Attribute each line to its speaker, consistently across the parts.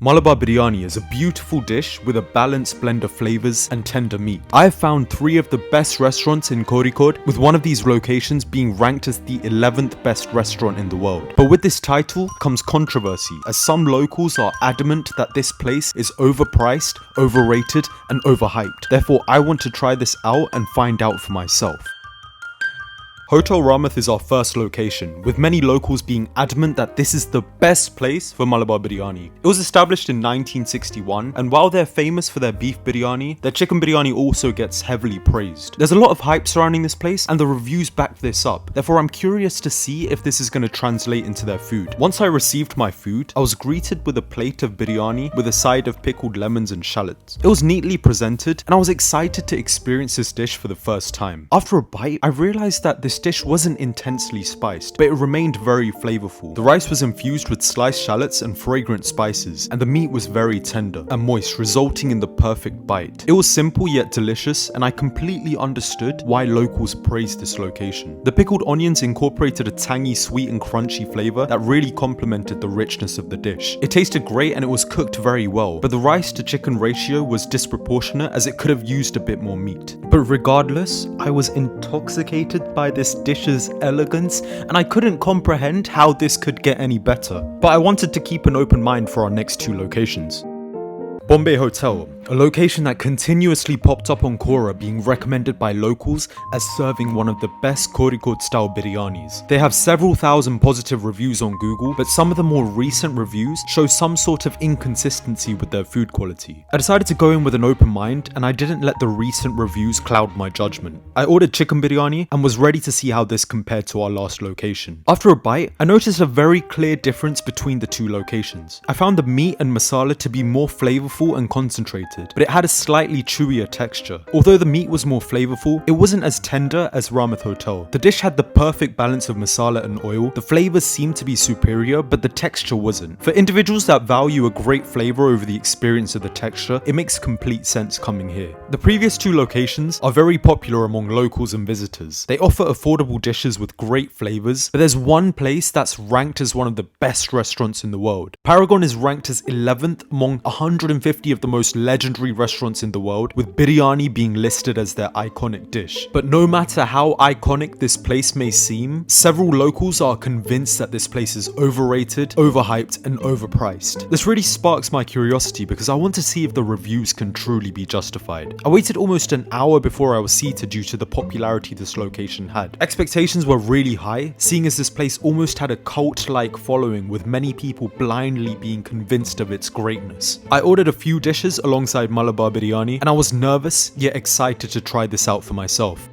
Speaker 1: Malabar Biryani is a beautiful dish with a balanced blend of flavors and tender meat. I have found 3 of the best restaurants in Kozhikode, with one of these locations being ranked as the 11th best restaurant in the world. But with this title comes controversy, as some locals are adamant that this place is overpriced, overrated, and overhyped. Therefore, I want to try this out and find out for myself. Hotel Ramth is our first location, with many locals being adamant that this is the best place for Malabar Biryani. It was established in 1961, and while they're famous for their beef biryani, their chicken biryani also gets heavily praised. There's a lot of hype surrounding this place, and the reviews back this up. Therefore, I'm curious to see if this is going to translate into their food. Once I received my food, I was greeted with a plate of biryani with a side of pickled lemons and shallots. It was neatly presented, and I was excited to experience this dish for the first time. After a bite, I realized that this dish wasn't intensely spiced, but it remained very flavorful. The rice was infused with sliced shallots and fragrant spices, and the meat was very tender and moist, resulting in the perfect bite. It was simple yet delicious, and I completely understood why locals praised this location. The pickled onions incorporated a tangy, sweet and crunchy flavor that really complemented the richness of the dish. It tasted great and it was cooked very well, but the rice to chicken ratio was disproportionate, as it could have used a bit more meat. But regardless, I was intoxicated by this dish's elegance, and I couldn't comprehend how this could get any better. But I wanted to keep an open mind for our next 2 locations. Bombay Hotel, a location that continuously popped up on Quora, being recommended by locals as serving one of the best Kozhikode style biryanis. They have several thousand positive reviews on Google, but some of the more recent reviews show some sort of inconsistency with their food quality. I decided to go in with an open mind, and I didn't let the recent reviews cloud my judgment. I ordered chicken biryani and was ready to see how this compared to our last location. After a bite, I noticed a very clear difference between the 2 locations. I found the meat and masala to be more flavorful and concentrated, but it had a slightly chewier texture. Although the meat was more flavorful, it wasn't as tender as Ramth Hotel. The dish had the perfect balance of masala and oil. The flavors seemed to be superior, but the texture wasn't. For individuals that value a great flavor over the experience of the texture, it makes complete sense coming here. The previous 2 locations are very popular among locals and visitors. They offer affordable dishes with great flavors, but there's one place that's ranked as one of the best restaurants in the world. Paragon is ranked as 11th among 150 of the most legendary restaurants in the world, with biryani being listed as their iconic dish. But no matter how iconic this place may seem, several locals are convinced that this place is overrated, overhyped, and overpriced. This really sparks my curiosity, because I want to see if the reviews can truly be justified. I waited almost an hour before I was seated due to the popularity this location had. Expectations were really high, seeing as this place almost had a cult-like following, with many people blindly being convinced of its greatness. I ordered a few dishes alongside Malabar Biryani, and I was nervous yet excited to try this out for myself.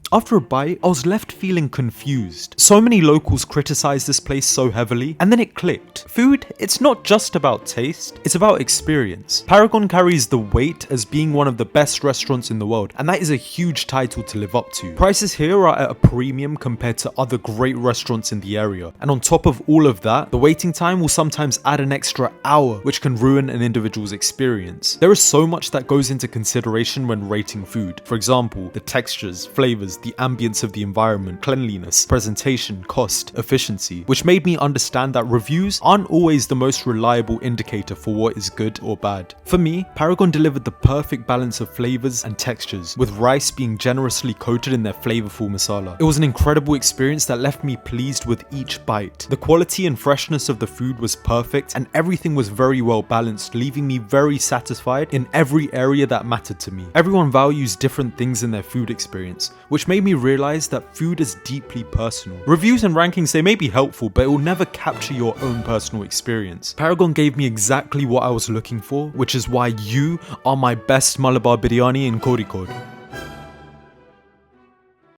Speaker 1: After a bite, I was left feeling confused. So many locals criticized this place so heavily, and then it clicked. Food, it's not just about taste, it's about experience. Paragon carries the weight as being one of the best restaurants in the world, and that is a huge title to live up to. Prices here are at a premium compared to other great restaurants in the area, and on top of all of that, the waiting time will sometimes add an extra hour, which can ruin an individual's experience. There is so much that goes into consideration when rating food. For example, the textures, flavors, the ambience of the environment, cleanliness, presentation, cost, efficiency, which made me understand that reviews aren't always the most reliable indicator for what is good or bad. For me, Paragon delivered the perfect balance of flavors and textures, with rice being generously coated in their flavorful masala. It was an incredible experience that left me pleased with each bite. The quality and freshness of the food was perfect, and everything was very well balanced, leaving me very satisfied in every area that mattered to me. Everyone values different things in their food experience, which made me realize that food is deeply personal. Reviews and rankings, they may be helpful, but it will never capture your own personal experience. Paragon gave me exactly what I was looking for, which is why you are my best Malabar Biryani in Kozhikode.